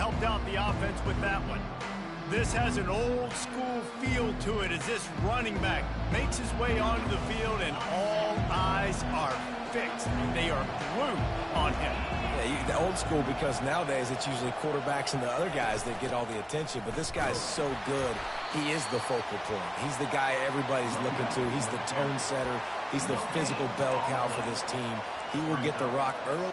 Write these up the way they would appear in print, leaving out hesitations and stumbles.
helped out the offense with that one. This has an old school feel to it as this running back makes his way onto the field and all eyes are fixed. They are glued on him. Yeah, the old school, because nowadays it's usually quarterbacks and the other guys that get all the attention, but this guy's so good. He is the focal point. He's the guy everybody's looking to. He's the tone setter. He's the physical bell cow for this team. He will get the rock early.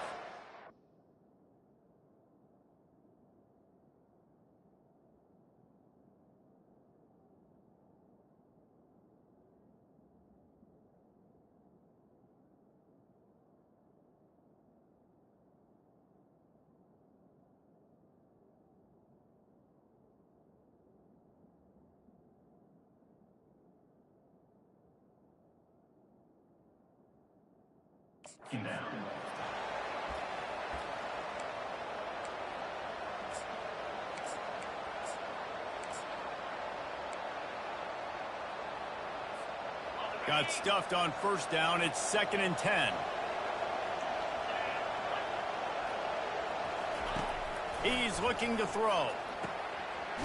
Got stuffed on first down. It's 2nd and 10. He's looking to throw.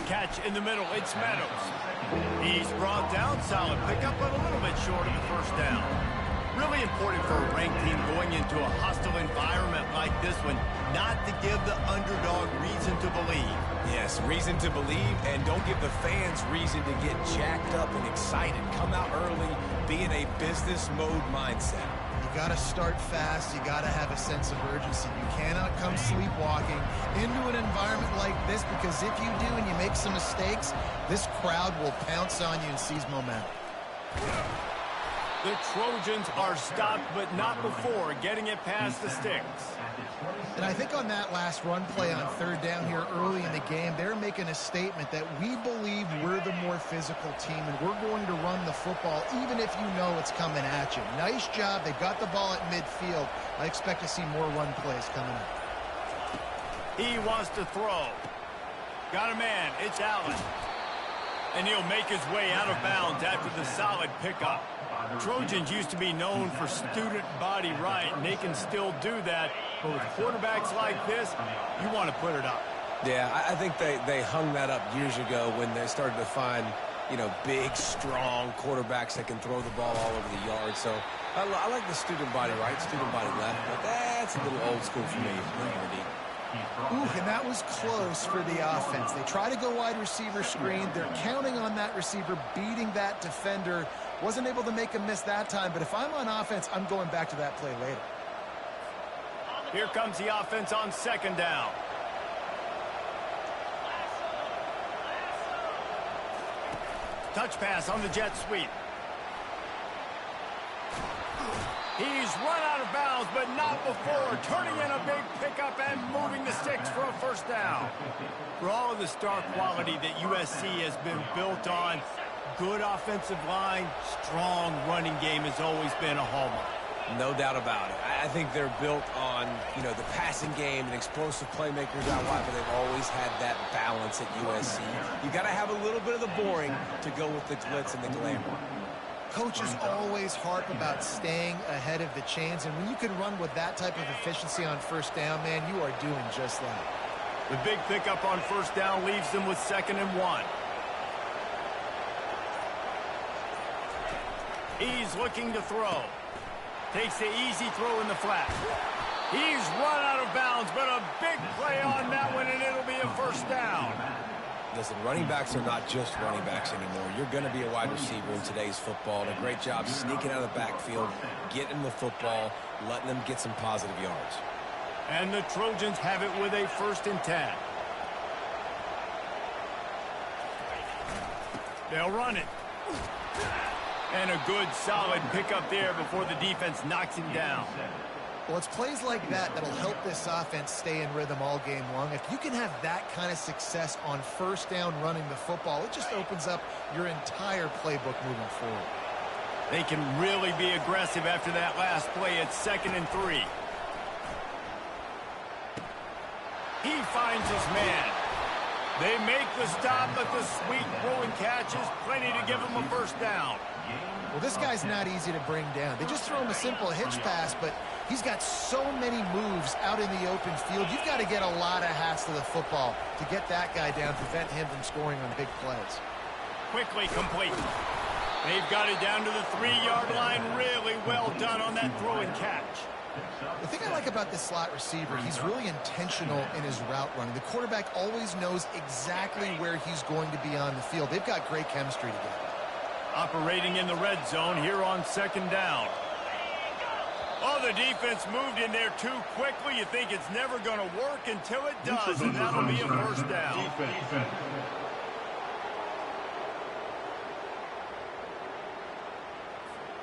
Catch in the middle. It's Meadows. He's brought down. Solid pickup, but a little bit short of the first down. Really important for a ranked team going into a hostile environment like this one, not to give the underdog reason to believe. Yes, reason to believe, and don't give the fans reason to get jacked up and excited. Come out early, be in a business mode mindset. You got to start fast. You got to have a sense of urgency. You cannot come sleepwalking into an environment like this, because if you do and you make some mistakes, this crowd will pounce on you and seize momentum. The Trojans are stopped, but not before getting it past the sticks. And I think on that last run play on third down here early in the game, they're making a statement that we believe we're the more physical team and we're going to run the football even if you know it's coming at you. Nice job. They got the ball at midfield. I expect to see more run plays coming up. He wants to throw. Got a man. It's Allen. And he'll make his way out of bounds after the solid pickup. Trojans used to be known for student body right, and they can still do that. But with quarterbacks like this, you want to put it up. Yeah, I think they hung that up years ago when they started to find, you know, big, strong quarterbacks that can throw the ball all over the yard. So I like the student body right, student body left, but that's a little old school for me. Ooh, and that was close for the offense. They try to go wide receiver screen. They're counting on that receiver beating that defender. Wasn't able to make a miss that time, but if I'm on offense, I'm going back to that play later. Here comes the offense on 2nd down. Touch pass on the jet sweep. He's run out of bounds, but not before turning in a big pickup and moving the sticks for a first down. For all of the star quality that USC has been built on, good offensive line, strong running game has always been a hallmark. No doubt about it. I think they're built on, you know, the passing game and explosive playmakers out wide, but they've always had that balance at USC. You got to have a little bit of the boring to go with the glitz and the glamour. Coaches always harp about staying ahead of the chains, and when you can run with that type of efficiency on first down, man, you are doing just that. The big pickup on first down leaves them with 2nd and 1. He's looking to throw. Takes the easy throw in the flat. He's run out of bounds, but a big play on that one, and it'll be a first down. Listen, running backs are not just running backs anymore. You're going to be a wide receiver in today's football, and a great job sneaking out of the backfield, getting the football, letting them get some positive yards. And the Trojans have it with a 1st and 10. They'll run it. And a good, solid pickup there before the defense knocks him down. Well, it's plays like that that'll help this offense stay in rhythm all game long. If you can have that kind of success on first down running the football, it just opens up your entire playbook moving forward. They can really be aggressive after that last play at 2nd and 3. He finds his man. They make the stop, but the sweet throw and catch is plenty to give him a first down. Well, this guy's not easy to bring down. They just throw him a simple hitch pass, but he's got so many moves out in the open field. You've got to get a lot of hats to the football to get that guy down, prevent him from scoring on big plays. Quickly complete. They've got it down to the 3-yard line. Really well done on that throw and catch. The thing I like about this slot receiver, he's really intentional in his route running. The quarterback always knows exactly where he's going to be on the field. They've got great chemistry together. Operating in the red zone here on 2nd down. Oh, the defense moved in there too quickly. You think it's never going to work until it does, and that'll be a first down.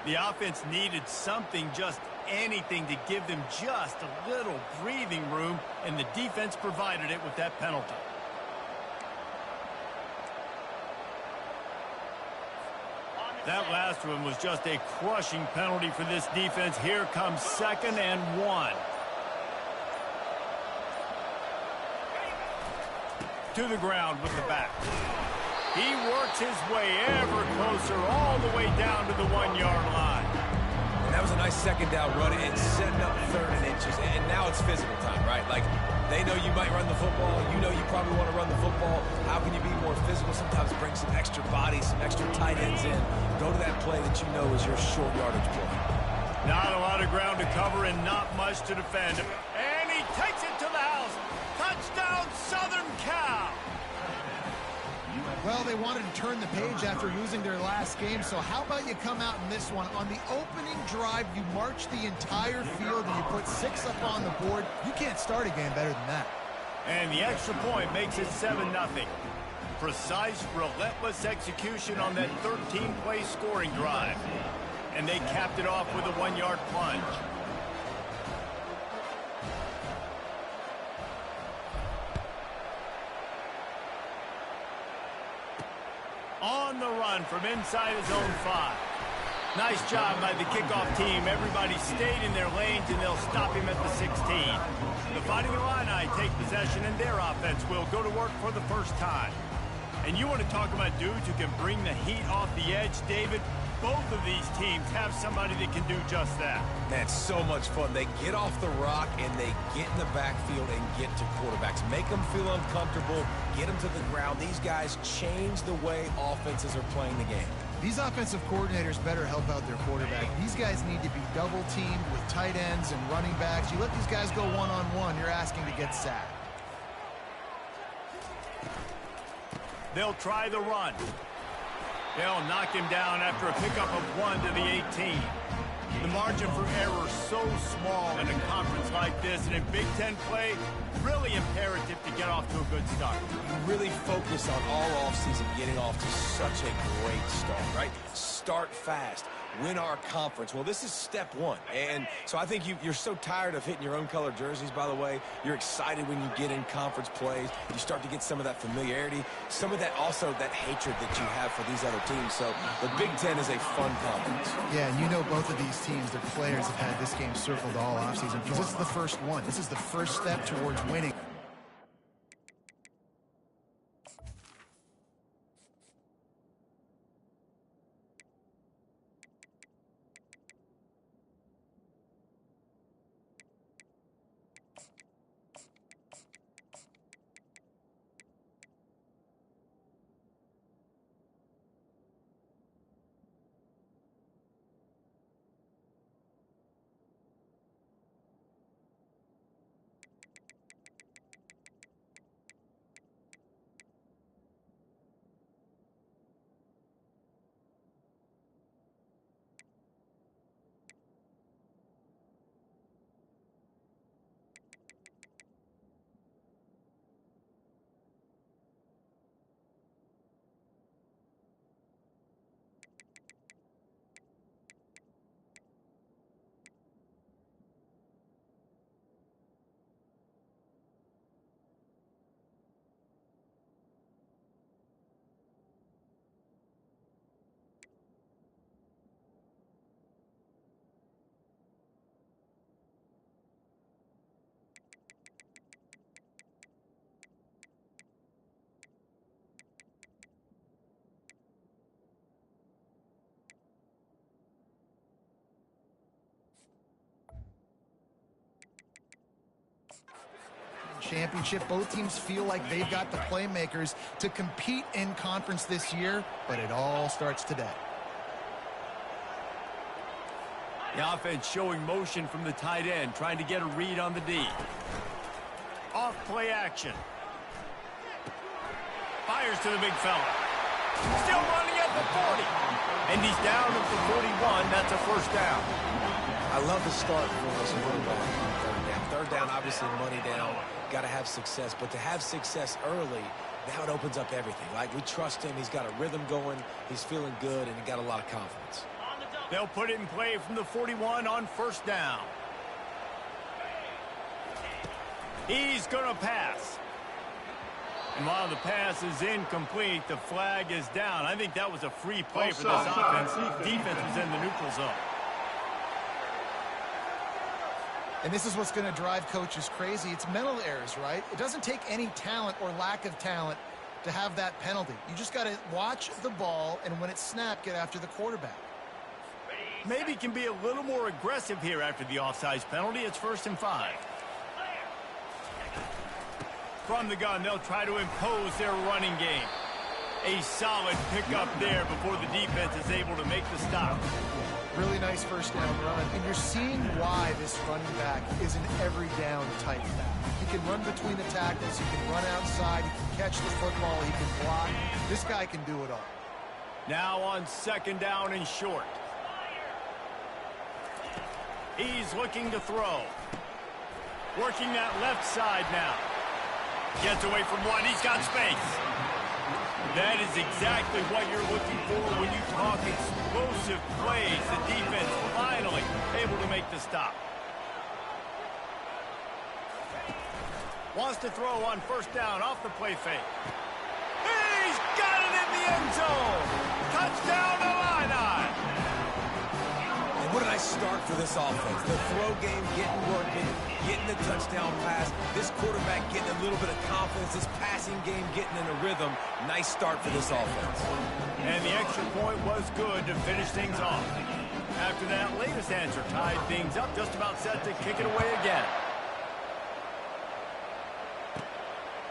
The offense needed something, just anything, to give them just a little breathing room, and the defense provided it with that penalty. That last one was just a crushing penalty for this defense. Here comes 2nd and 1. To the ground with the back. He works his way ever closer all the way down to the 1-yard line. And that was a nice 2nd down run and setting up 3rd and inches. And now it's physical time, right? Like, they know you might run the football. You know you probably want to run the football. How can you be more physical? Sometimes bring some extra bodies, some extra tight ends in. Go to that play that you know is your short yardage play. Not a lot of ground to cover and not much to defend. And he takes it to the house. Touchdown, Southern Cal. Well, they wanted to turn the page after losing their last game, so how about you come out in this one? On the opening drive, you march the entire field and you put 6 up on the board. You can't start a game better than that. And the extra point makes it 7-0. Precise, relentless execution on that 13-play scoring drive. And they capped it off with a 1-yard plunge. On the run from inside his own 5. Nice job by the kickoff team. Everybody stayed in their lanes, and they'll stop him at the 16. The Fighting Illini take possession, and their offense will go to work for the first time. And you want to talk about dudes who can bring the heat off the edge, David? Both of these teams have somebody that can do just that. Man, it's so much fun. They get off the rock and they get in the backfield and get to quarterbacks. Make them feel uncomfortable, get them to the ground. These guys change the way offenses are playing the game. These offensive coordinators better help out their quarterback. These guys need to be double-teamed with tight ends and running backs. You let these guys go one-on-one, you're asking to get sacked. They'll try the run. They'll knock him down after a pickup of 1 to the 18. The margin for error so small in a conference like this, and in Big Ten play, really imperative to get off to a good start. You really focus on all offseason getting off to such a great start, right? Start fast. Win our conference. Well, this is step 1. And so I think you're so tired of hitting your own color jerseys, by the way. You're excited when you get in conference plays. You start to get some of that familiarity, some of that also that hatred that you have for these other teams. So the Big Ten is a fun conference. Yeah, and you know both of these teams, their players have had this game circled all offseason because this is the first one. This is the first step towards winning. championship. Both teams feel like they've got the playmakers to compete in conference this year, but it all starts today. The offense showing motion from the tight end, trying to get a read on the D. Off play action. Fires to the big fella. Still running at the 40. And he's down at the 41. That's a first down. I love the start for this quarterback on third down. Third down, obviously money down. Got to have success. But to have success early, now it opens up everything. Like, we trust him. He's got a rhythm going. He's feeling good, and he got a lot of confidence. They'll put it in play from the 41 on first down. He's going to pass. And while the pass is incomplete, the flag is down. I think that was a free play for this offense. Defense was in the neutral zone. And this is what's going to drive coaches crazy. It's mental errors, right? It doesn't take any talent or lack of talent to have that penalty. You just got to watch the ball, and when it's snapped, get after the quarterback. Maybe can be a little more aggressive here after the offsides penalty. It's 1st and 5. From the gun, they'll try to impose their running game. A solid pickup there before the defense is able to make the stop. Really nice first down run. And you're seeing why this running back is an every down type back. He can run between the tackles. He can run outside. He can catch the football. He can block. This guy can do it all. Now on second down and short. He's looking to throw. Working that left side now. Gets away from one. He's got space. That is exactly what you're looking for when you talk explosive plays. The defense finally able to make the stop. Wants to throw on first down off the play fake. He's got it in the end zone. Touchdown Illini. What a nice start for this offense. The throw game getting working, getting the touchdown pass. This quarterback getting a little bit of confidence. This passing game getting in a rhythm. Nice start for this offense. And the extra point was good to finish things off. After that latest answer tied things up, just about set to kick it away again.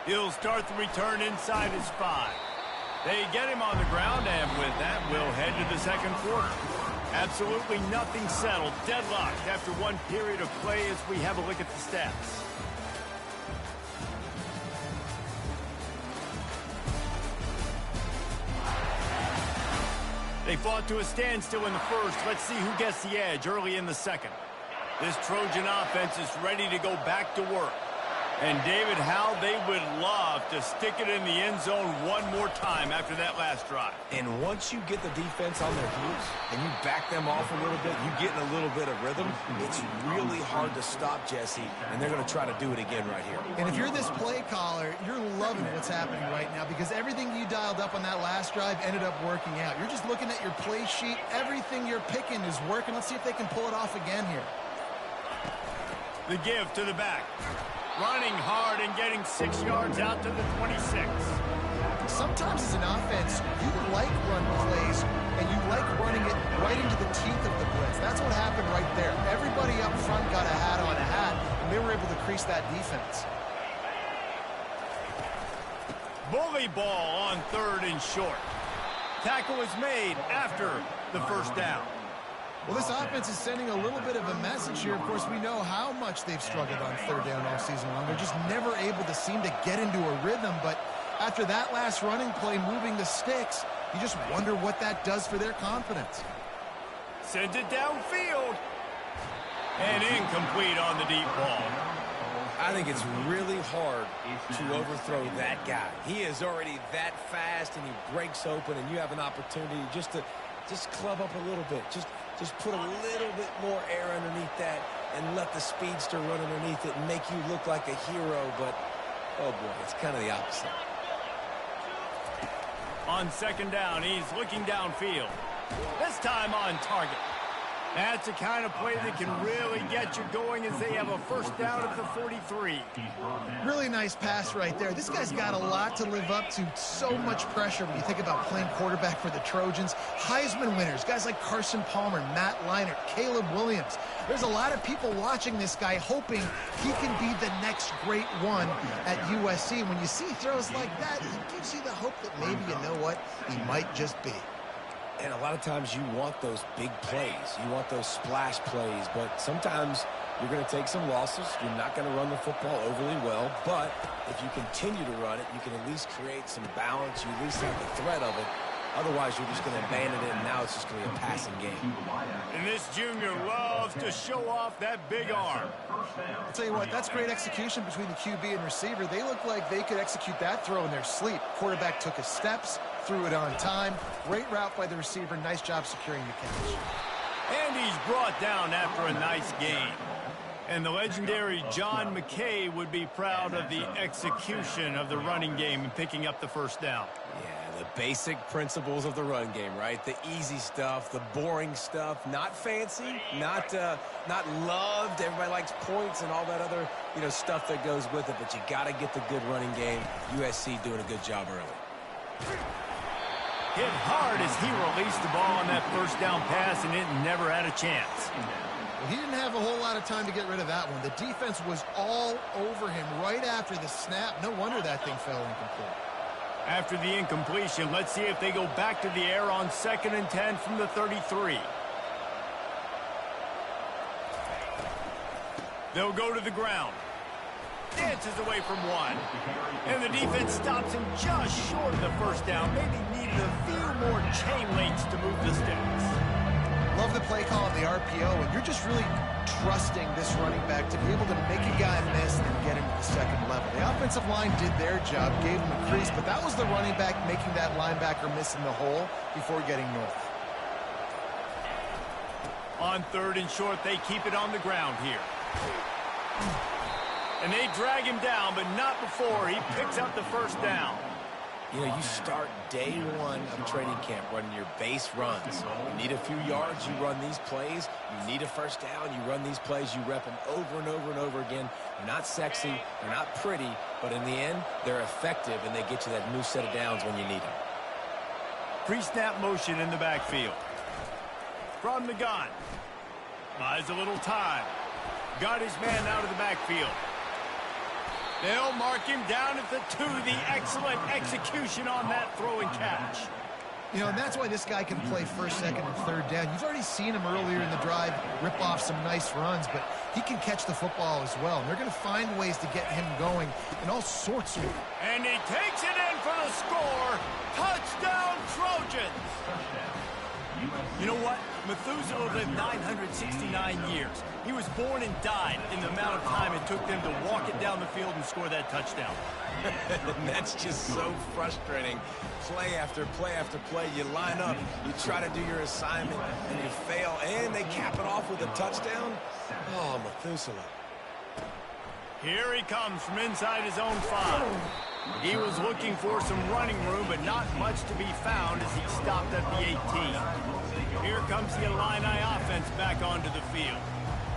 He'll start the return inside his 5. They get him on the ground, and with that, we'll head to the second quarter. Absolutely nothing settled. Deadlocked after one period of play as we have a look at the stats. They fought to a standstill in the first. Let's see who gets the edge early in the second. This Trojan offense is ready to go back to work. And David, how they would love to stick it in the end zone one more time after that last drive. And once you get the defense on their heels and you back them off a little bit, you get in a little bit of rhythm, it's really hard to stop Jesse, and they're going to try to do it again right here. And if you're this play caller, you're loving what's happening right now because everything you dialed up on that last drive ended up working out. You're just looking at your play sheet. Everything you're picking is working. Let's see if they can pull it off again here. The give to the back. Running hard and getting 6 yards out to the 26. Sometimes as an offense, you like run plays, and you like running it right into the teeth of the blitz. That's what happened right there. Everybody up front got a hat on a hat, and they were able to crease that defense. Bully ball on third and short. Tackle is made after the first down. Well, this offense is sending a little bit of a message here. Of course, we know how much they've struggled on third down all season long. They're just never able to seem to get into a rhythm. But after that last running play, moving the sticks, you just wonder what that does for their confidence. Sends it downfield. And incomplete on the deep ball. I think it's really hard to overthrow that guy. He is already that fast, and he breaks open, and you have an opportunity just to club up a little bit. Just put a little bit more air underneath that and let the speedster run underneath it and make you look like a hero. But, oh, boy, it's kind of the opposite. On second down, he's looking downfield. This time on target. That's the kind of play that can really get you going as they have a first down at the 43. Really nice pass right there. This guy's got a lot to live up to. So much pressure when you think about playing quarterback for the Trojans. Heisman winners, guys like Carson Palmer, Matt Leinart, Caleb Williams. There's a lot of people watching this guy hoping he can be the next great one at USC. When you see throws like that, it gives you the hope that maybe, you know what, he might just be. And a lot of times you want those big plays. You want those splash plays. But sometimes you're going to take some losses. You're not going to run the football overly well. But if you continue to run it, you can at least create some balance. You at least have the threat of it. Otherwise, you're just going to abandon it, and now it's just going to be a passing game. And this junior loves to show off that big arm. I'll tell you what, that's great execution between the QB and receiver. They look like they could execute that throw in their sleep. Quarterback took his steps, threw it on time. Great route by the receiver. Nice job securing the catch. And he's brought down after a nice gain. And the legendary John McKay would be proud of the execution of the running game and picking up the first down. Yeah, the basic principles of the run game, right? The easy stuff, the boring stuff, not fancy, not loved. Everybody likes points and all that other, stuff that goes with it. But you got to get the good running game. USC doing a good job early. Hit hard as he released the ball on that first down pass, and it never had a chance. Well, he didn't have a whole lot of time to get rid of that one. The defense was all over him right after the snap. No wonder that thing fell incomplete. After the incompletion, let's see if they go back to the air on 2nd and 10 from the 33. They'll go to the ground. Dances away from one. And the defense stops him just short of the first down. Maybe needed a few more chain links to move the sticks. Love the play call on the RPO, and you're just really trusting this running back to be able to make a guy miss and then get him to the second level. The offensive line did their job, gave him a crease, but that was the running back making that linebacker miss in the hole before getting north. On 3rd and short, they keep it on the ground here. And they drag him down, but not before he picks up the first down. You start day one of training camp running your base runs. You need a few yards, you run these plays. You need a first down, you run these plays. You rep them over and over and over again. They're not sexy, they're not pretty, but in the end, they're effective, and they get you that new set of downs when you need them. Pre-snap motion in the backfield. From the gun. Buys a little time. Got his man out of the backfield. They'll mark him down at the 2. The excellent execution on that throw and catch. And that's why this guy can play 1st, 2nd, and 3rd down. You've already seen him earlier in the drive rip off some nice runs, but he can catch the football as well. And they're going to find ways to get him going in all sorts of ways. And he takes it in for the score. Touchdown, Trojans. You know what? Methuselah lived 969 years. He was born and died in the amount of time it took them to walk it down the field and score that touchdown. And that's just so frustrating. Play after play after play. You line up, you try to do your assignment, and you fail, and they cap it off with a touchdown. Oh, Methuselah. Here he comes from inside his own 5. He was looking for some running room, but not much to be found as he stopped at the 18. Here comes the Illini offense back onto the field.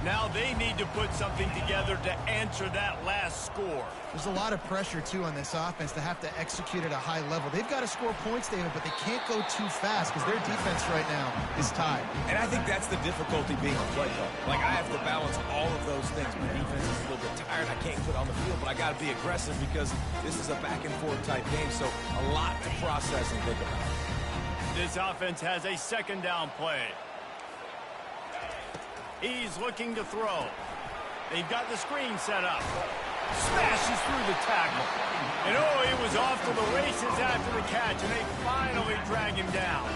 Now they need to put something together to answer that last score. There's a lot of pressure, too, on this offense to have to execute at a high level. They've got to score points, David, but they can't go too fast because their defense right now is tied. And I think that's the difficulty being a play caller. Like, I have to balance all of those things. My defense is a little bit tired. I can't put on the field, but I got to be aggressive because this is a back-and-forth type game, so a lot to process and think about. This offense has a 2nd down play. He's looking to throw. They've got the screen set up. Smashes through the tackle. And he was off to the races after the catch, and they finally drag him down.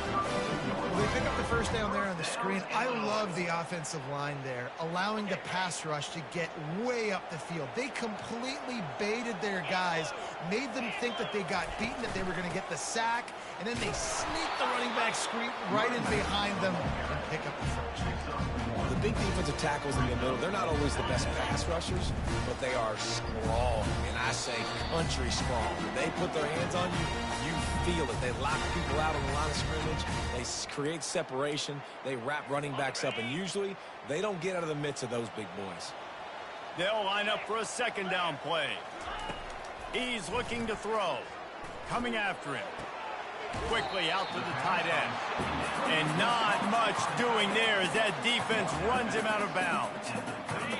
Well, they pick up the first down there on the screen. I love the offensive line there, allowing the pass rush to get way up the field. They completely baited their guys, made them think that they got beaten, that they were going to get the sack, and then they sneak the running back screen right in behind them and pick up the first. The big defensive tackles in the middle, they're not always the best pass rushers, but they are strong, and I say country strong. When they put their hands on you, you feel it. They lock people out on the line of scrimmage. They create separation. They wrap running backs up, and usually they don't get out of the midst of those big boys. They'll line up for a 2nd down play. He's looking to throw. Coming after him. quickly out to the tight end. And not much doing there as that defense runs him out of bounds.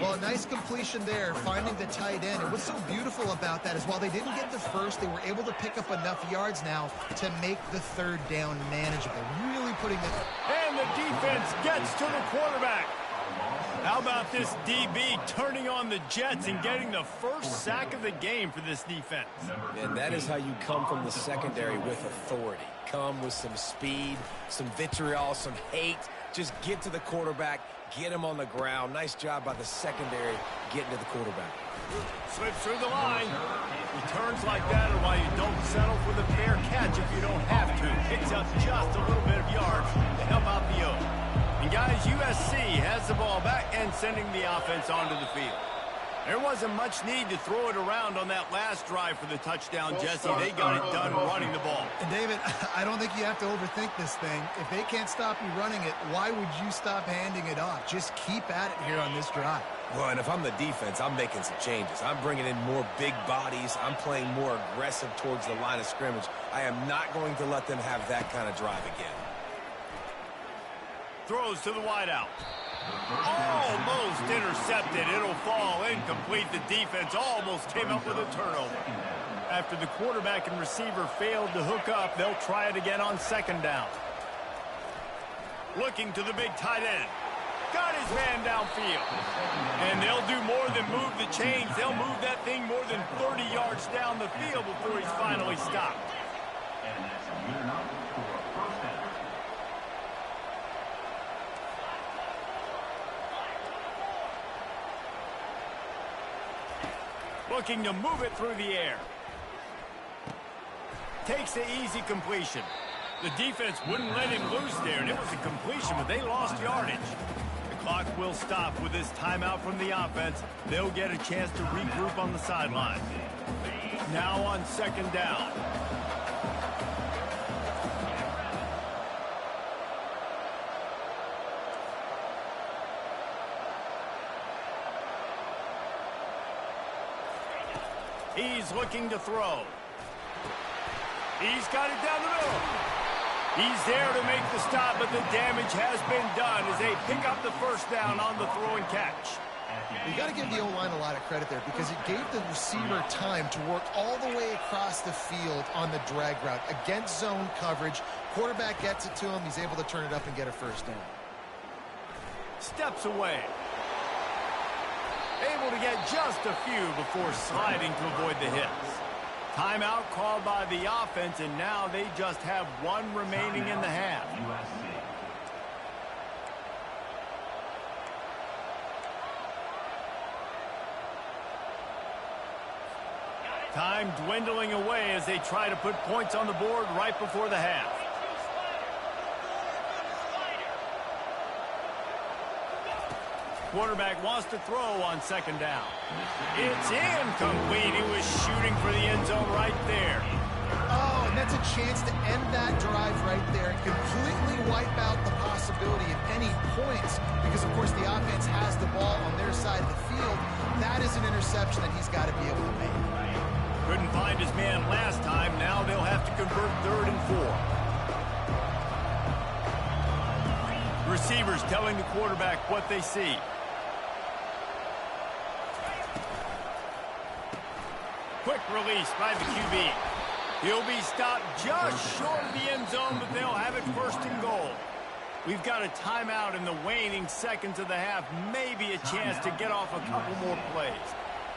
Well, a nice completion there, finding the tight end. And what's so beautiful about that is while they didn't get the first, they were able to pick up enough yards now to make the third down manageable. Really putting the... And the defense gets to the quarterback. How about this DB turning on the Jets and getting the first sack of the game for this defense? And that is how you come from the secondary with authority. Come with some speed, some vitriol, some hate. Just get to the quarterback, get him on the ground. Nice job by the secondary getting to the quarterback. Slips through the line. Returns like that are why you don't settle for the fair catch if you don't have to. Picks up just a little bit of yards to help out the Oaks. And guys, USC has the ball back and sending the offense onto the field. There wasn't much need to throw it around on that last drive for the touchdown, Jesse. They got it done running the ball. And David, I don't think you have to overthink this thing. If they can't stop you running it, why would you stop handing it off? Just keep at it here on this drive. Well, and if I'm the defense, I'm making some changes. I'm bringing in more big bodies. I'm playing more aggressive towards the line of scrimmage. I am not going to let them have that kind of drive again. Throws to the wideout. Almost intercepted. It'll fall incomplete. The defense almost came up with a turnover. After the quarterback and receiver failed to hook up, they'll try it again on second down. Looking to the big tight end. Got his man downfield. And they'll do more than move the chains. They'll move that thing more than 30 yards down the field before he's finally stopped. Looking to move it through the air. Takes the easy completion. The defense wouldn't let him loose there, and it was a completion, but they lost yardage. The clock will stop with this timeout from the offense. They'll get a chance to regroup on the sideline. Now on second down. He's looking to throw. He's got it down the middle. He's there to make the stop, but the damage has been done as they pick up the first down on the throw and catch. You got to give the O-line a lot of credit there because it gave the receiver time to work all the way across the field on the drag route against zone coverage. Quarterback gets it to him. He's able to turn it up and get a first down. Steps away. Able to get just a few before sliding to avoid the hits. Timeout called by the offense, and now they just have one remaining in the half. Time dwindling away as they try to put points on the board right before the half. Quarterback wants to throw on second down. It's incomplete. He was shooting for the end zone right there. Oh, and that's a chance to end that drive right there and completely wipe out the possibility of any points because, of course, the offense has the ball on their side of the field. That is an interception that he's got to be able to make. Couldn't find his man last time. Now they'll have to convert 3rd and 4. Receivers telling the quarterback what they see. Quick release by the QB. He'll be stopped just short of the end zone, but they'll have it 1st and goal. We've got a timeout in the waning seconds of the half. Maybe a chance to get off a couple more plays.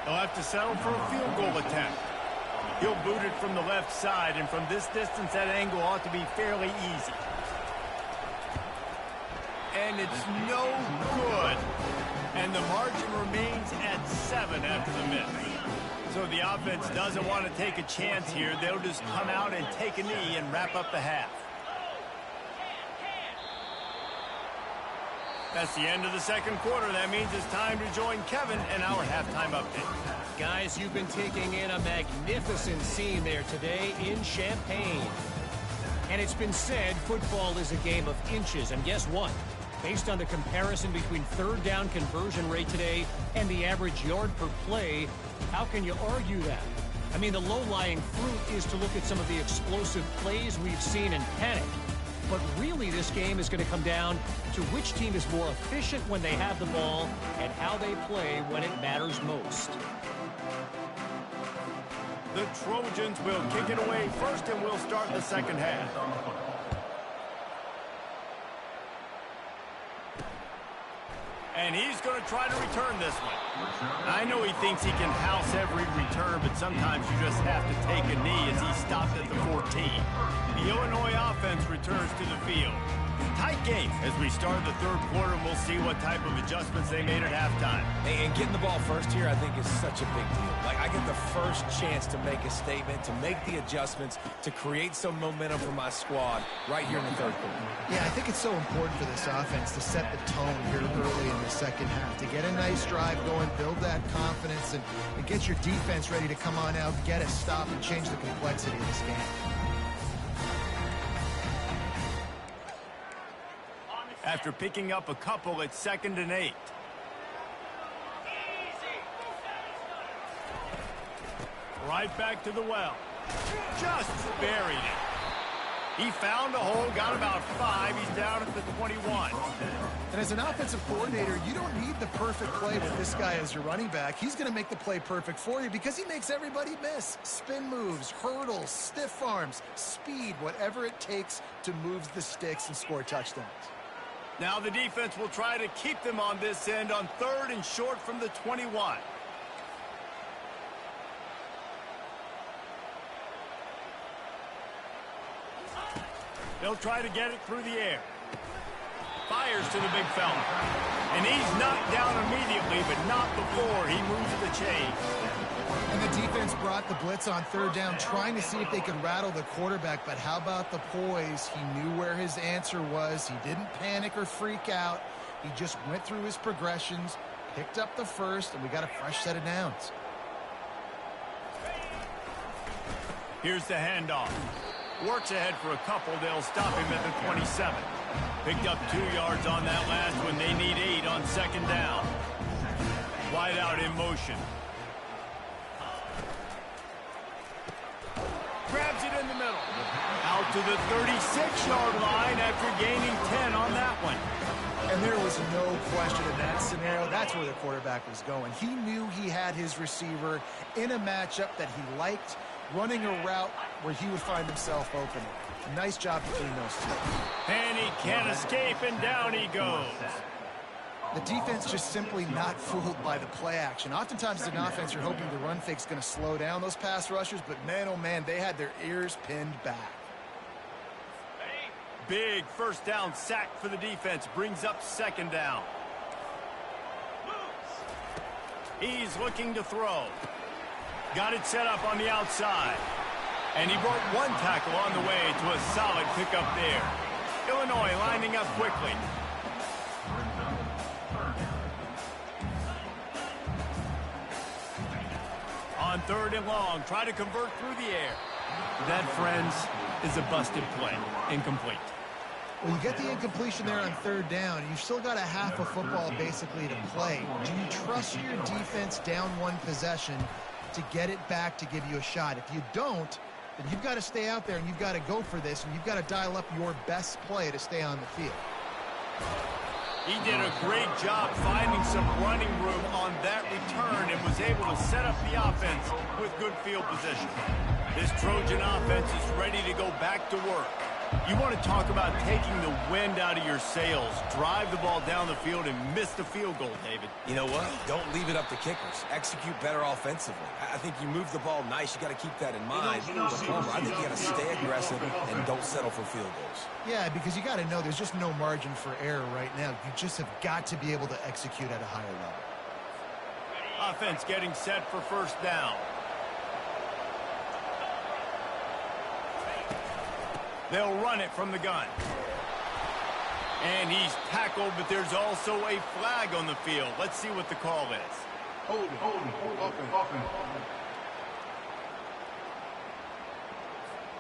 They'll have to settle for a field goal attempt. He'll boot it from the left side, and from this distance, that angle ought to be fairly easy. And it's no good. And the margin remains at 7 after the miss. So the offense doesn't want to take a chance here. They'll just come out and take a knee and wrap up the half. That's the end of the second quarter. That means it's time to join Kevin in our halftime update. Guys, you've been taking in a magnificent scene there today in Champaign. And it's been said football is a game of inches. And guess what? Based on the comparison between 3rd down conversion rate today and the average yard per play, how can you argue that? I mean, the low-lying fruit is to look at some of the explosive plays we've seen and panic. But really, this game is going to come down to which team is more efficient when they have the ball and how they play when it matters most. The Trojans will kick it away first, and we'll start the second half. And he's going to try to return this one. I know he thinks he can house every return, but sometimes you just have to take a knee as he stopped at the 14. The Illinois offense returns to the field. Tight game as we start the third quarter, and we'll see what type of adjustments they made at halftime. And getting the ball first here, I think, is such a big deal. Like, I get the first chance to make a statement, to make the adjustments, to create some momentum for my squad right here in the third quarter. Yeah, I think it's so important for this offense to set the tone here early in the second half, to get a nice drive going, build that confidence, and get your defense ready to come on out, get a stop, and change the complexity of this game. After picking up a couple at 2nd and 8. Right back to the well. Just buried it. He found a hole, got about 5. He's down at the 21. And as an offensive coordinator, you don't need the perfect play with this guy as your running back. He's going to make the play perfect for you because he makes everybody miss. Spin moves, hurdles, stiff arms, speed, whatever it takes to move the sticks and score touchdowns. Now the defense will try to keep them on this end on 3rd and short from the 21. They'll try to get it through the air. Fires to the big fella. And he's knocked down immediately, but not before he moves the chain. And the defense brought the blitz on 3rd down, trying to see if they could rattle the quarterback. But how about the poise? He knew where his answer was. He didn't panic or freak out. He just went through his progressions, picked up the first, and we got a fresh set of downs. Here's the handoff. Works ahead for a couple. They'll stop him at the 27. Picked up 2 yards on that last one. They need 8 on 2nd down. Wide out in motion. Grabs it in the middle. Out to the 36-yard line after gaining 10 on that one. And there was no question in that scenario. That's where the quarterback was going. He knew he had his receiver in a matchup that he liked, running a route where he would find himself open. Nice job between those two. And he can't escape, and down he goes. The defense just simply not fooled by the play action. Oftentimes as an offense, you're hoping the run fake's going to slow down those pass rushers, but man, oh man, they had their ears pinned back. Big first down sack for the defense. Brings up 2nd down. He's looking to throw. Got it set up on the outside. And he broke 1 tackle on the way to a solid pickup there. Illinois lining up quickly. On 3rd and long, try to convert through the air. That, friends, is a busted play. Incomplete. Well, you get the incompletion there on 3rd down. You've still got a half of football basically to play. Do you trust your defense down 1 possession to get it back to give you a shot? If you don't, then you've got to stay out there and you've got to go for this, and you've got to dial up your best play to stay on the field. He did a great job finding some running room on that return and was able to set up the offense with good field position. This Trojan offense is ready to go back to work. You want to talk about taking the wind out of your sails. Drive the ball down the field and miss the field goal, David. You know what? Don't leave it up to kickers. Execute better offensively. I think you move the ball nice. You got to keep that in mind. But Palmer, I think you got to stay aggressive and don't settle for field goals. Yeah, because you got to know there's just no margin for error right now. You just have got to be able to execute at a higher level. Offense getting set for 1st down. They'll run it from the gun. And he's tackled, but there's also a flag on the field. Let's see what the call is.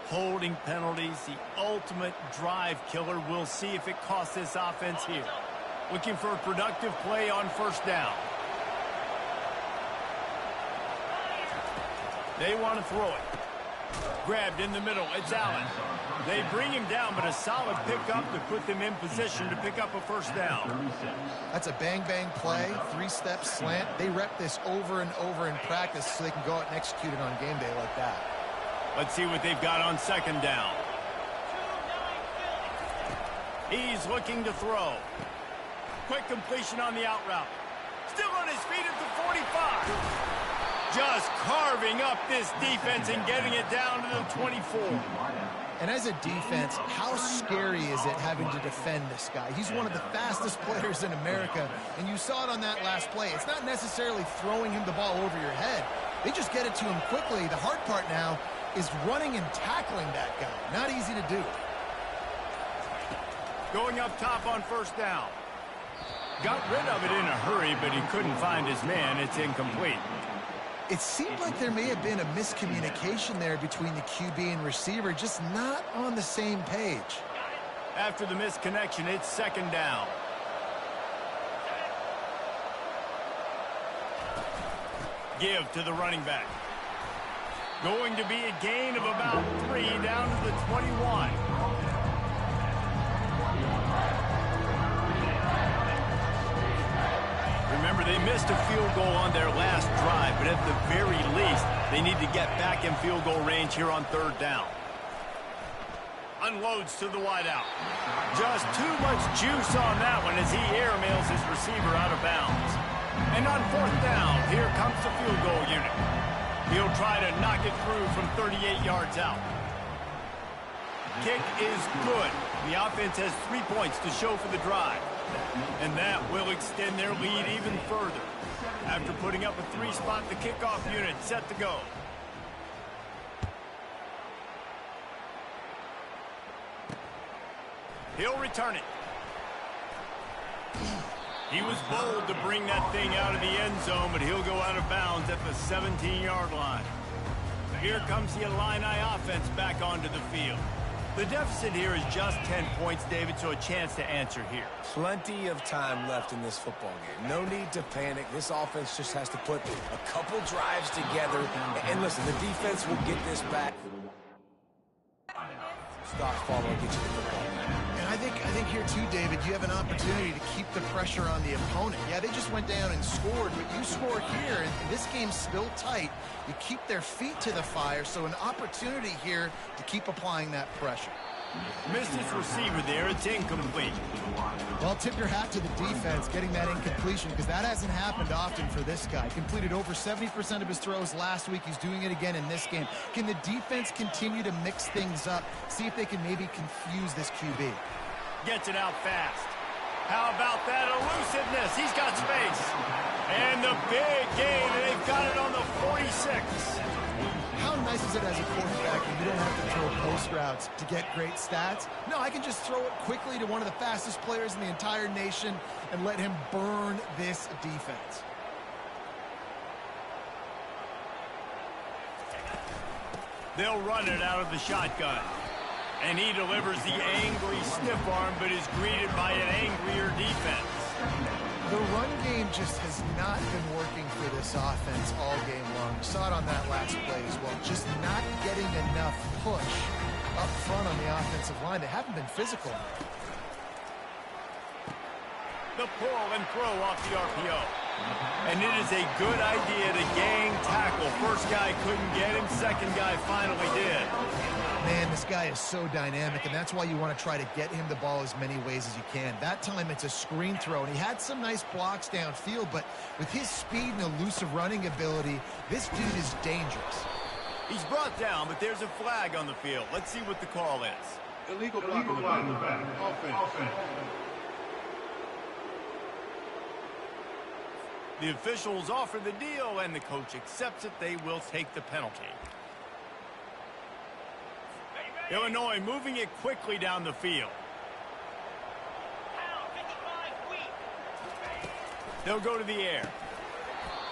Holding penalties, the ultimate drive killer. We'll see if it costs this offense here. Looking for a productive play on 1st down. They want to throw it. Grabbed in the middle. It's Allen. They bring him down, but a solid pickup to put them in position to pick up a first down. That's a bang-bang play, three-step slant. They rep this over and over in practice so they can go out and execute it on game day like that. Let's see what they've got on second down. He's looking to throw. Quick completion on the out route. Still on his feet at the 45. Just carving up this defense and getting it down to the 24. And as a defense, how scary is it having to defend this guy? He's one of the fastest players in America, and you saw it on that last play. It's not necessarily throwing him the ball over your head. They just get it to him quickly. The hard part now is running and tackling that guy. Not easy to do. Going up top on first down. Got rid of it in a hurry, but he couldn't find his man. It's incomplete. It seemed like there may have been a miscommunication there between the QB and receiver, just not on the same page. After the misconnection, it's second down. Give to the running back. Going to be a gain of about 3 down to the 21. Remember, they missed a field goal on their last drive, but at the very least, they need to get back in field goal range here on third down. Unloads to the wideout. Just too much juice on that one as he airmails his receiver out of bounds. And on fourth down, here comes the field goal unit. He'll try to knock it through from 38 yards out. Kick is good. The offense has 3 points to show for the drive. And that will extend their lead even further. After putting up a 3-spot, the kickoff unit set to go. He'll return it. He was bold to bring that thing out of the end zone, but he'll go out of bounds at the 17-yard line. Here comes the Illini offense back onto the field. The deficit here is just 10 points, David, so a chance to answer here. Plenty of time left in this football game. No need to panic. This offense just has to put a couple drives together. And listen, the defense will get this back. Stop, follow, get you the football. And I think here too, David, you have an opportunity to keep the pressure on the opponent. Yeah, they just went down and scored, but you score here, and this game's still tight. You keep their feet to the fire, so an opportunity here to keep applying that pressure. Missed his receiver there. It's incomplete. Well, tip your hat to the defense getting that incompletion, because that hasn't happened often for this guy. Completed over 70% of his throws last week. He's doing it again in this game. Can the defense continue to mix things up, see if they can maybe confuse this QB? Gets it out fast. How about that elusiveness? He's got space. And the big gain, and they've got it on the 46. How nice is it as a quarterback when you don't have to throw post routes to get great stats? No, I can just throw it quickly to one of the fastest players in the entire nation and let him burn this defense. They'll run it out of the shotgun. And he delivers the angry stiff arm, but is greeted by an angrier defense. The run game just has not been working for this offense all game long. We saw it on that last play as well. Just not getting enough push up front on the offensive line. They haven't been physical. The pull and throw off the RPO. And it is a good idea to gang tackle. First guy couldn't get him. Second guy finally did. Man, this guy is so dynamic, and that's why you want to try to get him the ball as many ways as you can. That time it's a screen throw, and he had some nice blocks downfield, but with his speed and elusive running ability, this dude is dangerous. He's brought down, but there's a flag on the field. Let's see what the call is. Illegal block on the back. Offense. The officials offer the deal, and the coach accepts it. They will take the penalty. Illinois moving it quickly down the field. They'll go to the air.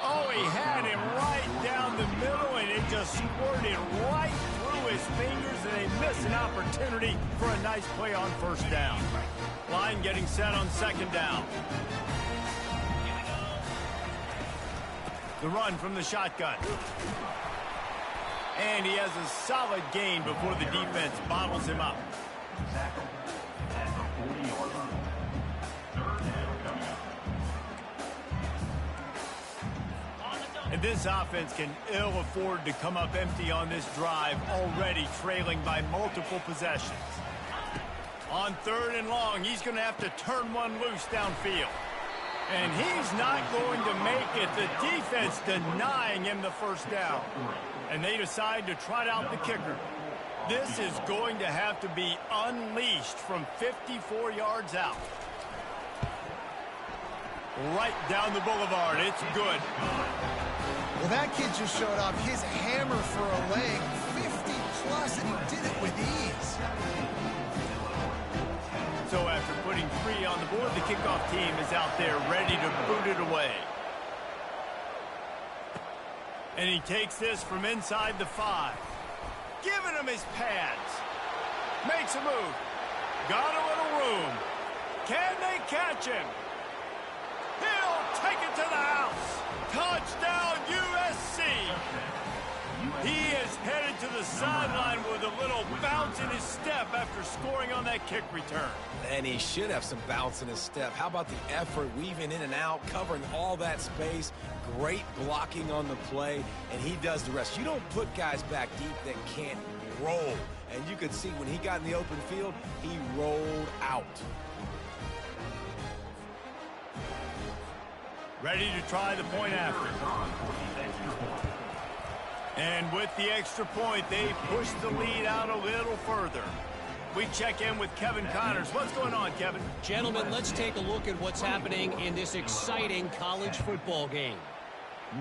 Oh, he had him right down the middle, and it just squirted right through his fingers, and they miss an opportunity for a nice play on first down. Line getting set on second down. The run from the shotgun. And he has a solid gain before the defense bottles him up. And this offense can ill afford to come up empty on this drive, already trailing by multiple possessions. On 3rd and long, he's going to have to turn one loose downfield. And he's not going to make it. The defense denying him the first down. And they decide to trot out the kicker. This is going to have to be unleashed from 54 yards out. Right down the boulevard. It's good. Well, that kid just showed off his hammer for a leg, 50-plus, and he did it with ease. So after putting 3 on the board, the kickoff team is out there ready to boot it away. And he takes this from inside the 5. Giving him his pads. Makes a move. Got a little room. Can they catch him? He'll take it to the house. Touchdown, USC. He is headed to the sideline with a little bounce in his step after scoring on that kick return. And he should have some bounce in his step. How about the effort, weaving in and out, covering all that space, great blocking on the play, and he does the rest. You don't put guys back deep that can't roll. And you could see when he got in the open field, he rolled out. Ready to try the point after. And with the extra point, they push the lead out a little further. We check in with Kevin Connors. What's going on, Kevin? Gentlemen, let's take a look at what's happening in this exciting college football game.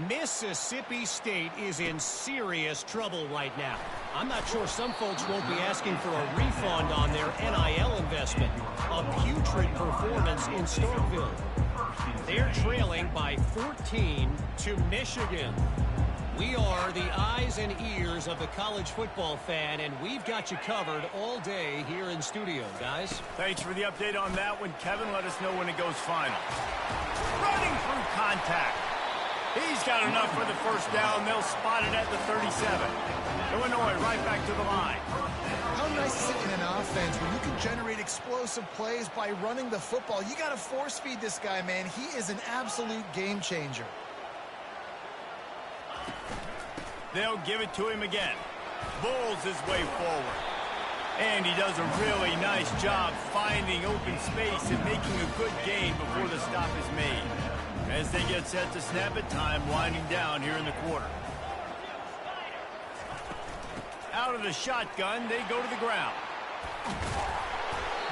Mississippi State is in serious trouble right now. I'm not sure some folks won't be asking for a refund on their NIL investment. A putrid performance in Starkville. They're trailing by 14 to Michigan. We are the eyes and ears of the college football fan, and we've got you covered all day here in studio, guys. Thanks for the update on that one, Kevin. Let us know when it goes final. Running through contact. He's got enough for the first down. They'll spot it at the 37. Illinois right back to the line. How nice is it in an offense where you can generate explosive plays by running the football? You got to force feed this guy, man. He is an absolute game changer. They'll give it to him again. Bulls his way forward. And he does a really nice job finding open space and making a good gain before the stop is made. As they get set to snap it, time winding down here in the quarter. Out of the shotgun, they go to the ground.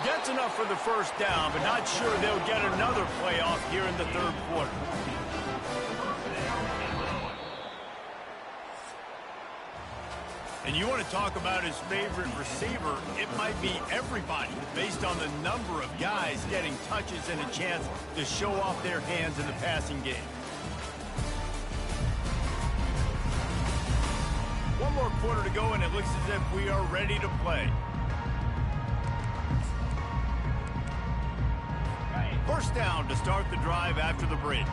Gets enough for the first down, but not sure they'll get another play off here in the 3rd quarter. And you want to talk about his favorite receiver, it might be everybody based on the number of guys getting touches and a chance to show off their hands in the passing game. One more quarter to go, and it looks as if we are ready to play. First down to start the drive after the break.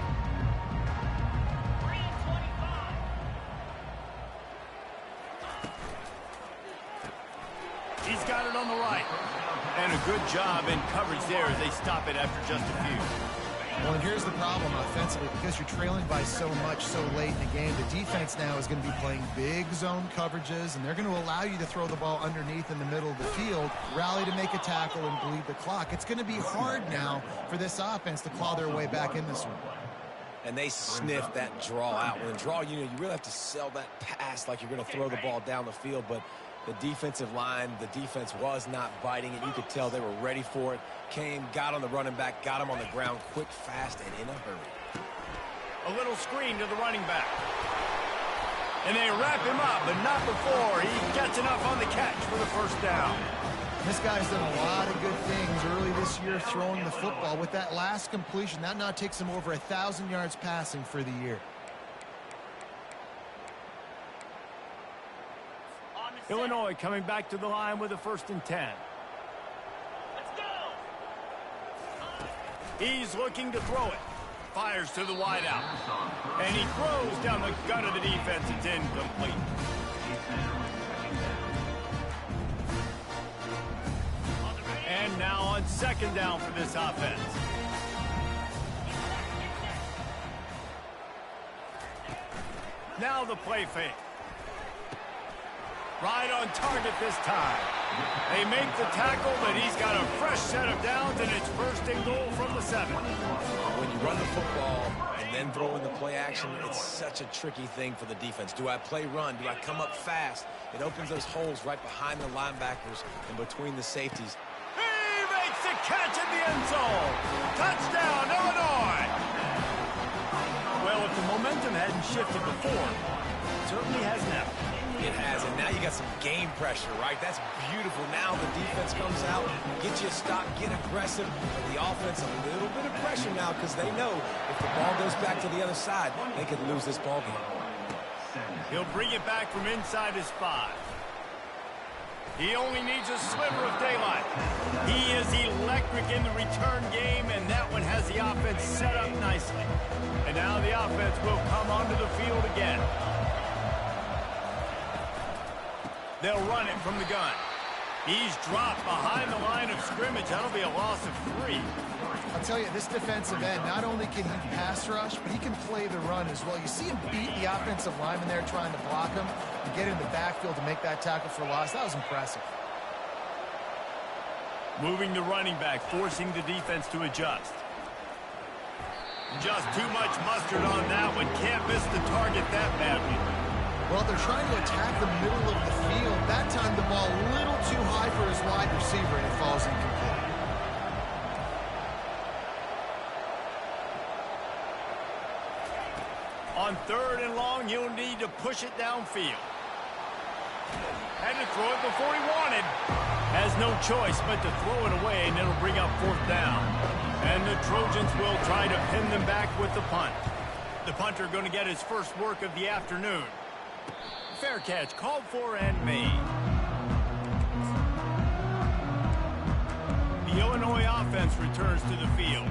He's got it on the right. And a good job in coverage there as they stop it after just a few. Well, and here's the problem offensively. Because you're trailing by so much so late in the game, the defense now is going to be playing big zone coverages, and they're going to allow you to throw the ball underneath in the middle of the field, rally to make a tackle, and bleed the clock. It's going to be hard now for this offense to claw their way back in this one. And they sniff that draw out. When draw, you really have to sell that pass like you're going to throw the ball down the field, but the defensive line, the defense was not biting it. You could tell they were ready for it. Came, got on the running back, got him on the ground quick, fast, and in a hurry. A little screen to the running back. And they wrap him up, but not before he gets enough on the catch for the first down. This guy's done a lot of good things early this year throwing the football. With that last completion, that now takes him over 1,000 yards passing for the year. Illinois coming back to the line with a 1st and 10. Let's go. He's looking to throw it. Fires to the wideout. And he throws down the gut of the defense. It's incomplete. And now on second down for this offense. Now the play fake. Right on target this time. They make the tackle, but he's got a fresh set of downs, and it's first and goal from the 7. When you run the football and then throw in the play action, it's such a tricky thing for the defense. Do I play run? Do I come up fast? It opens those holes right behind the linebackers and between the safeties. He makes the catch in the end zone. Touchdown, Illinois. Well, if the momentum hadn't shifted before, it certainly has now. It has, and now you got some game pressure, right? That's beautiful. Now the defense comes out, get you a stop, get aggressive. And the offense, a little bit of pressure now because they know if the ball goes back to the other side, they could lose this ball game. He'll bring it back from inside his 5. He only needs a sliver of daylight. He is electric in the return game, and that one has the offense set up nicely. And now the offense will come onto the field again. They'll run it from the gun. He's dropped behind the line of scrimmage. That'll be a loss of 3. I'll tell you, this defensive end, not only can he pass rush, but he can play the run as well. You see him beat the offensive lineman there trying to block him and get in the backfield to make that tackle for loss. That was impressive. Moving the running back, forcing the defense to adjust. Just too much mustard on that one. Can't miss the target that badly. Well, they're trying to attack the middle of the field. That time the ball a little too high for his wide receiver, and it falls incomplete. On 3rd and long, he'll need to push it downfield. Had to throw it before he wanted. Has no choice but to throw it away, and it'll bring up 4th down. And the Trojans will try to pin them back with the punt. The punter going to get his first work of the afternoon. Fair catch, called for and made. The Illinois offense returns to the field.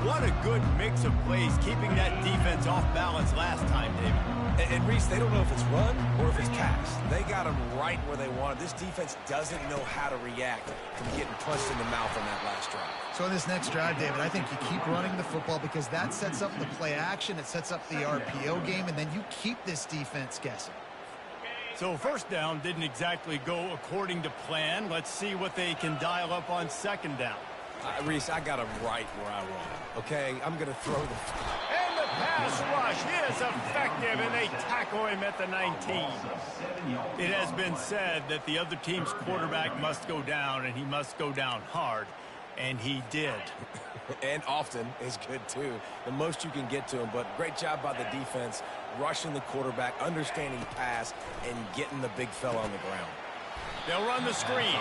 What a good mix of plays, keeping that defense off balance last time, David. And Reese, they don't know if it's run or if it's pass. They got them right where they want it. This defense doesn't know how to react from getting punched in the mouth on that last drive. So in this next drive, David, I think you keep running the football because that sets up the play action, it sets up the RPO game, and then you keep this defense guessing. So first down didn't exactly go according to plan. Let's see what they can dial up on second down. Reese, I got them right where I want them. Okay, I'm going to throw the... And the pass rush is effective, and they tackle him at the 19. It has been said that the other team's quarterback must go down, and he must go down hard, and he did. And often is good, too. The most you can get to him, but great job by the defense, rushing the quarterback, understanding pass, and getting the big fella on the ground. They'll run the screen.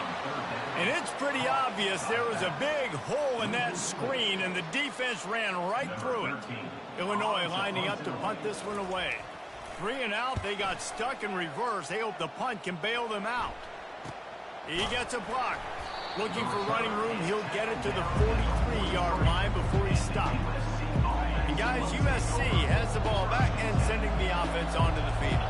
And it's pretty obvious there was a big hole in that screen, and the defense ran right through it. Illinois lining up to punt this one away. 3 and out, they got stuck in reverse. They hope the punt can bail them out. He gets a block. Looking for running room, he'll get it to the 43-yard line before he stops. And guys, USC has the ball back and sending the offense onto the field.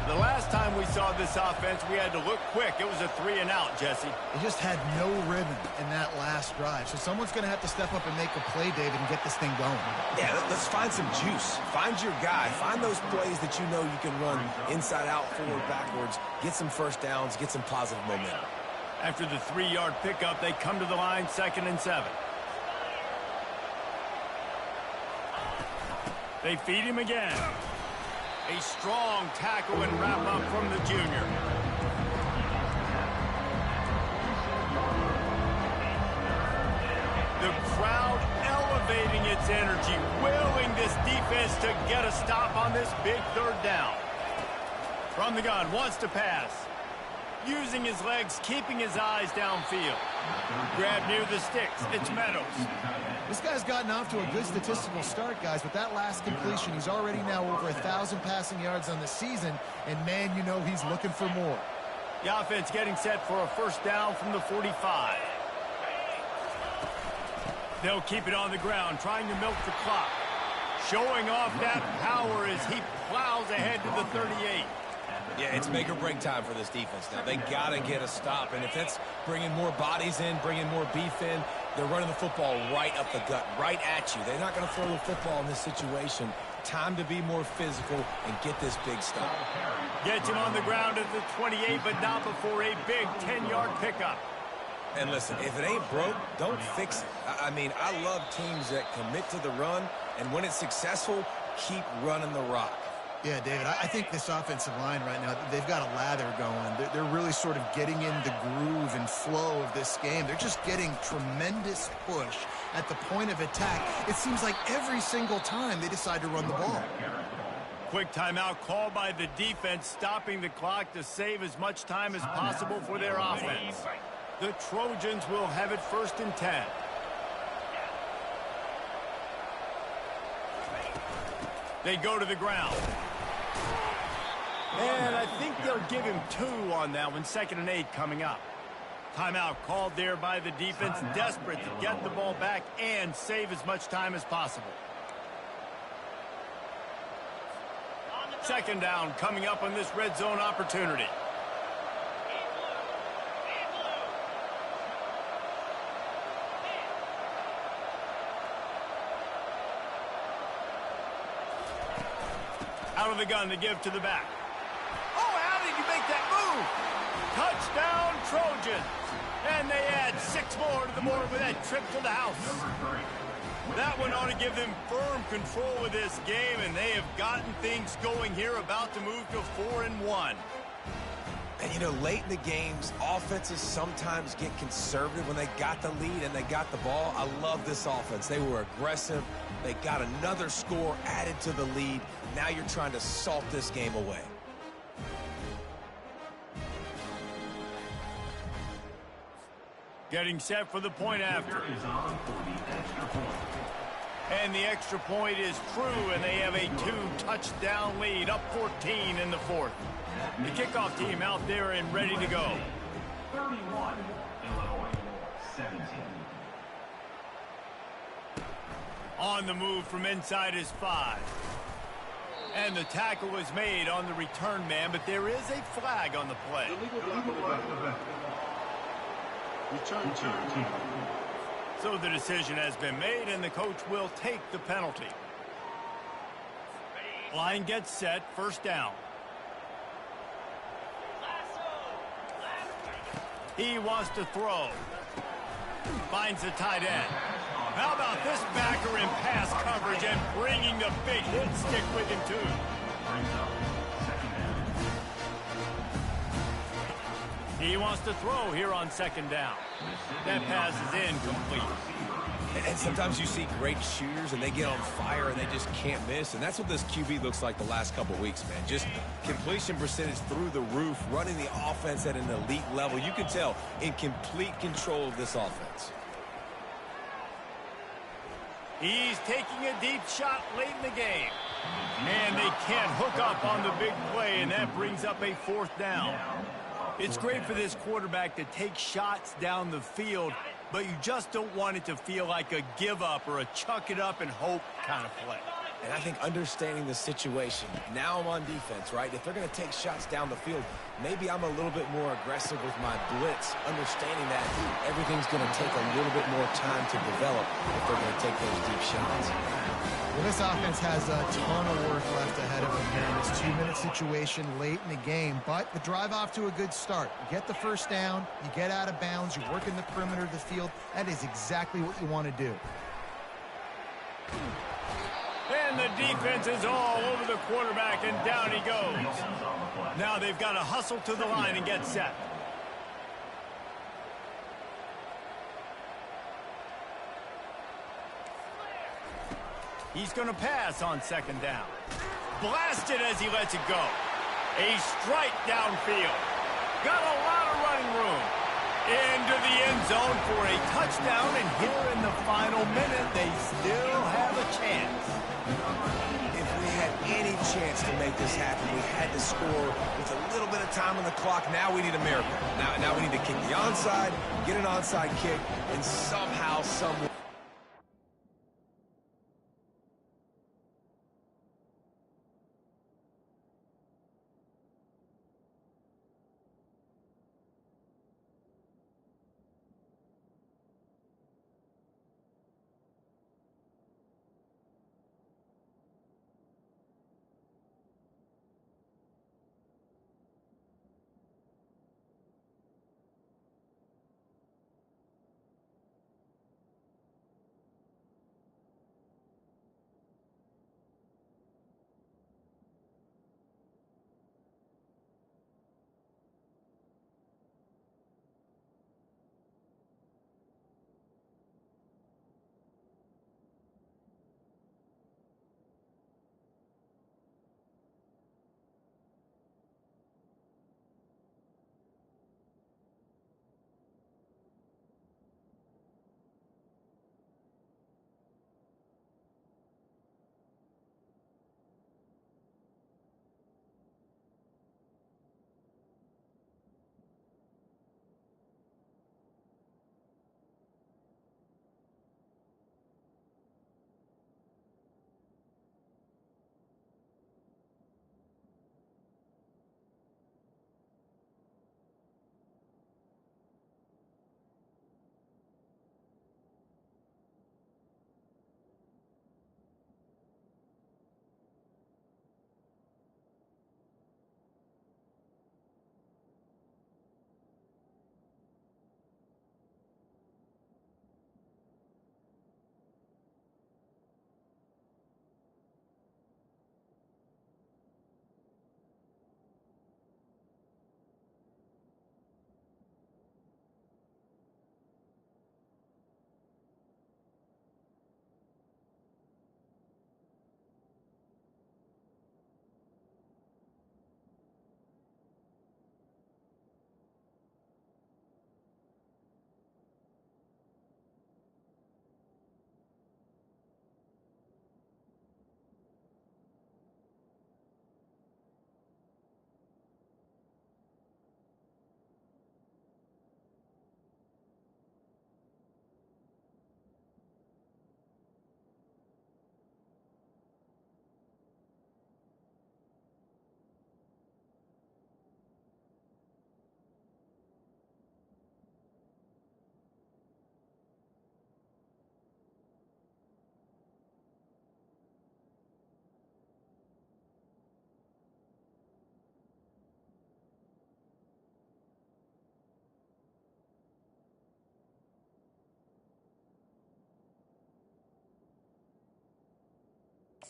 The last time we saw this offense, we had to look quick. It was a 3 and out, Jesse. They just had no rhythm in that last drive. So someone's going to have to step up and make a play, David, and get this thing going. Yeah, let's find some juice. Find your guy. Find those plays that you know you can run inside out, forward, backwards. Get some first downs. Get some positive momentum. After the 3-yard pickup, they come to the line, 2nd and 7. They feed him again. A strong tackle and wrap up from the junior. The crowd elevating its energy, willing this defense to get a stop on this big 3rd down. From the gun, wants to pass. Using his legs, keeping his eyes downfield. Grab near the sticks. It's Meadows. This guy's gotten off to a good statistical start, guys. With that last completion, he's already now over 1,000 passing yards on the season. And, man, you know he's looking for more. The offense getting set for a first down from the 45. They'll keep it on the ground, trying to milk the clock. Showing off that power as he plows ahead to the 38. Yeah, it's make or break time for this defense now. They got to get a stop, and if that's bringing more bodies in, bringing more beef in, they're running the football right up the gut, right at you. They're not going to throw the football in this situation. Time to be more physical and get this big stop. Gets him on the ground at the 28, but not before a big 10-yard pickup. And listen, if it ain't broke, don't fix it. I mean, I love teams that commit to the run, and when it's successful, keep running the rock. Yeah, David, I think this offensive line right now, they've got a lather going. They're really sort of getting in the groove and flow of this game. They're just getting tremendous push at the point of attack. It seems like every single time they decide to run the ball. Quick timeout called by the defense, stopping the clock to save as much time as possible for their offense. The Trojans will have it 1st and 10. They go to the ground. And I think they'll give him 2 on that one. 2nd and 8 coming up. Timeout called there by the defense, desperate to get the ball back and save as much time as possible. 2nd down coming up on this red zone opportunity. Out of the gun to give to the back. Oh, how did you make that move? Touchdown, Trojans. And they add 6 more to the board with that trip to the house. That one ought to give them firm control of this game, and they have gotten things going here, about to move to 4-1. And, you know, late in the games, offenses sometimes get conservative when they got the lead and they got the ball. I love this offense. They were aggressive. They got another score added to the lead. Now you're trying to salt this game away. Getting set for the point after. And the extra point is true, and they have a 2-touchdown lead, up 14 in the 4th. The kickoff team out there and ready to go. 31, Illinois, 17. On the move from inside his 5. And the tackle was made on the return man, but there is a flag on the play. Return. So the decision has been made, and the coach will take the penalty. Line gets set, 1st down. He wants to throw. Finds the tight end. How about this backer in pass coverage and bringing the big hit stick with him, too? He wants to throw here on 2nd down. That pass is incomplete. And sometimes you see great shooters and they get on fire and they just can't miss. And that's what this QB looks like the last couple weeks, man. Just completion percentage through the roof, running the offense at an elite level. You can tell in complete control of this offense. He's taking a deep shot late in the game. And they can't hook up on the big play, and that brings up a 4th down. It's great for this quarterback to take shots down the field, but you just don't want it to feel like a give up or a chuck it up and hope kind of play. And I think understanding the situation, now I'm on defense, right? If they're going to take shots down the field, maybe I'm a little bit more aggressive with my blitz, understanding that everything's going to take a little bit more time to develop if they're going to take those deep shots. Well, this offense has a ton of work left ahead of them here in this 2-minute situation late in the game, but the drive off to a good start. You get the 1st down, you get out of bounds, you work in the perimeter of the field. That is exactly what you want to do. And the defense is all over the quarterback, and down he goes. Now they've got to hustle to the line and get set. He's going to pass on 2nd down. Blasted as he lets it go. A strike downfield. Got a lot of running room. Into the end zone for a touchdown, and here in the final minute, they still have a chance. If we had any chance to make this happen, we had to score with a little bit of time on the clock. Now we need a miracle. Now we need to kick the onside, get an onside kick, and somehow, some way.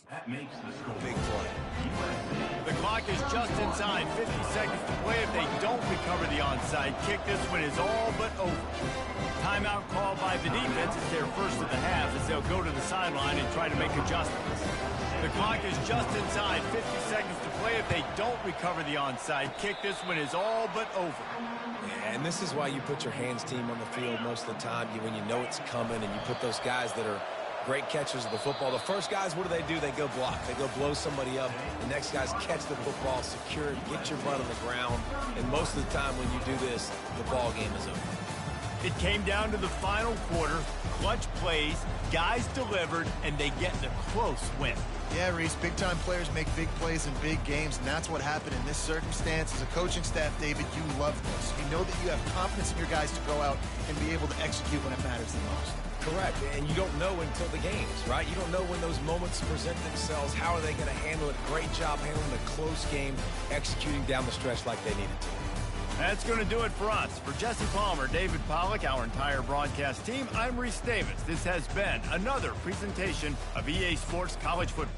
That makes the score. Big play. The clock is just inside 50 seconds to play. If they don't recover the onside kick, this one is all but over. Timeout called by the defense. It's their first of the half as they'll go to the sideline and try to make adjustments. The clock is just inside 50 seconds to play. If they don't recover the onside kick, this one is all but over. Yeah, and this is why you put your hands team on the field most of the time when you know it's coming, and you put those guys that are great catchers of the football. The first guys, what do? They go block. They go blow somebody up. The next guys catch the football, secure it, get your butt on the ground. And most of the time when you do this, the ball game is over. It came down to the final quarter. Clutch plays, guys delivered, and they get the close win. Yeah, Reese, big-time players make big plays in big games, and that's what happened in this circumstance. As a coaching staff, David, you love this. You know that you have confidence in your guys to go out and be able to execute when it matters the most. Correct, and you don't know until the games, right? You don't know when those moments present themselves. How are they going to handle it? Great job handling a close game, executing down the stretch like they needed to. That's going to do it for us. For Jesse Palmer, David Pollack, our entire broadcast team, I'm Reese Davis. This has been another presentation of EA Sports College Football.